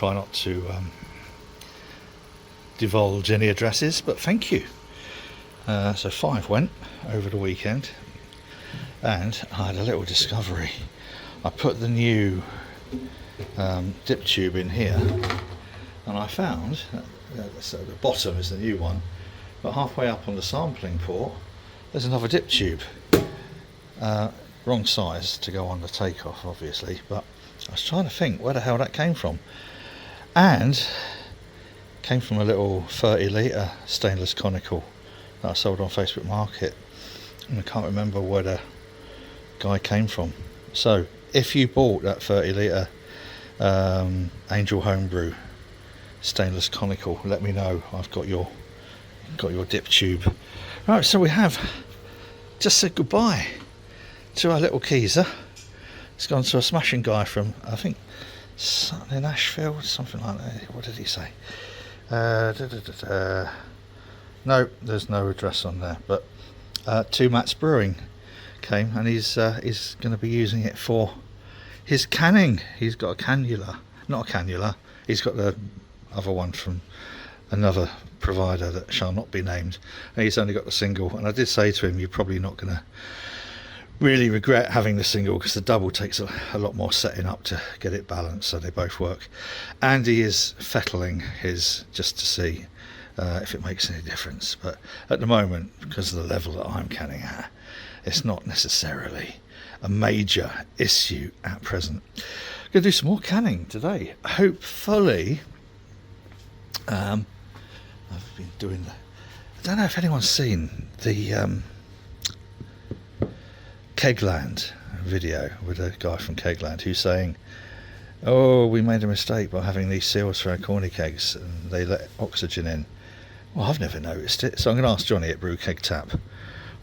try not to divulge any addresses, but thank you. So 5 went over the weekend, and I had a little discovery. I put the new dip tube in here, and I found so the bottom is the new one, but halfway up on the sampling port there's another dip tube. Wrong size to go on the takeoff, obviously, but I was trying to think where the hell that came from, and came from a little 30 litre stainless conical that I sold on Facebook Market, and I can't remember where the guy came from. So if you bought that 30 litre Angel Homebrew stainless conical, let me know. I've got your dip tube. Right, so we have just said goodbye to our little Keezer. It's gone to a smashing guy from, I think, something in Ashfield, something like that. What did he say? No, there's no address on there, but Two Mats Brewing came, and he's going to be using it for his canning. He's got a cannula, not a cannula, he's got the other one from another provider that shall not be named, and he's only got the single. And I did say to him, you're probably not going to really regret having the single, because the double takes a lot more setting up to get it balanced, so they both work. And he is fettling his just to see if it makes any difference, but at the moment, because of the level that I'm canning at, it's not necessarily a major issue at present. I'm going to do some more canning today, hopefully. I've been doing I don't know if anyone's seen the Kegland video with a guy from Kegland who's saying, oh, we made a mistake by having these seals for our corny kegs and they let oxygen in. Well, I've never noticed it, so I'm going to ask Johnny at Brew Keg Tap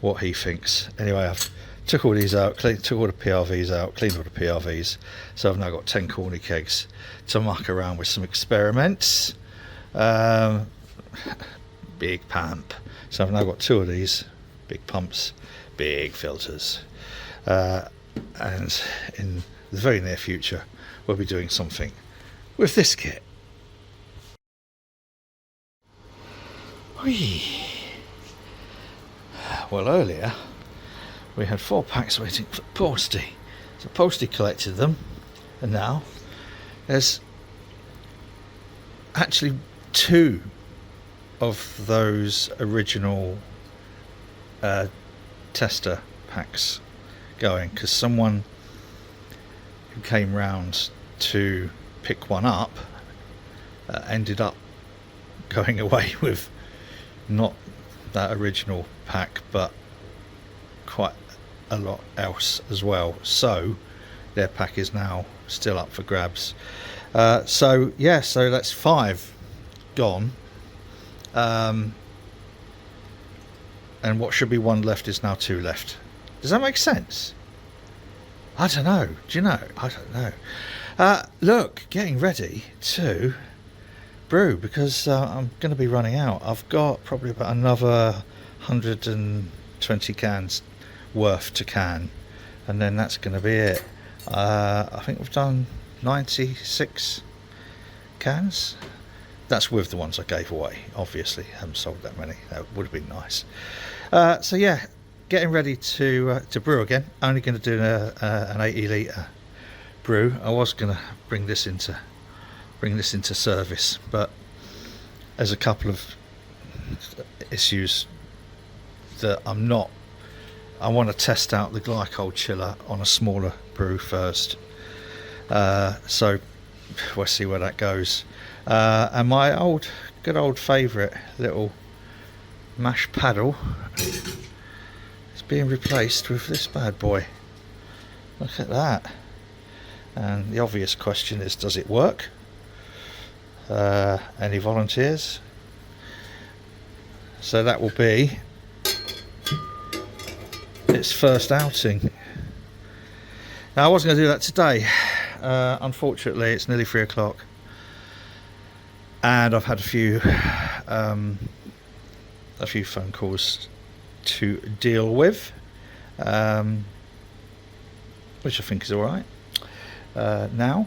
what he thinks. Anyway, I've took all these out, took all the PRVs out, cleaned all the PRVs, so I've now got 10 corny kegs to muck around with some experiments. Big pump, so I've now got 2 of these big pumps, big filters, and in the very near future we'll be doing something with this kit. Whee. Well, earlier we had 4 packs waiting for Posty, so Posty collected them, and now there's actually 2 of those original tester packs going, because someone who came round to pick one up ended up going away with not that original pack but quite a lot else as well, so their pack is now still up for grabs. So that's 5 gone, and what should be 1 left is now 2 left. Does that make sense? I don't know. Do you know? I don't know. Look, getting ready to brew, because I'm going to be running out. I've got probably about another 120 cans worth to can, and then that's going to be it. I think we've done 96 cans. That's with the ones I gave away, obviously. I haven't sold that many. That would have been nice. So yeah, getting ready to brew again. Only going to do an 80 litre brew. I was going to bring this into service, but there's a couple of issues that I want to test out the glycol chiller on a smaller brew first. So we'll see where that goes. And my good old favourite little mash paddle is being replaced with this bad boy. Look at that. And the obvious question is, does it work? Any volunteers? So that will be its first outing. Now, I wasn't going to do that today. Unfortunately, it's nearly 3 o'clock, and I've had a few phone calls to deal with, which I think is all right. Now,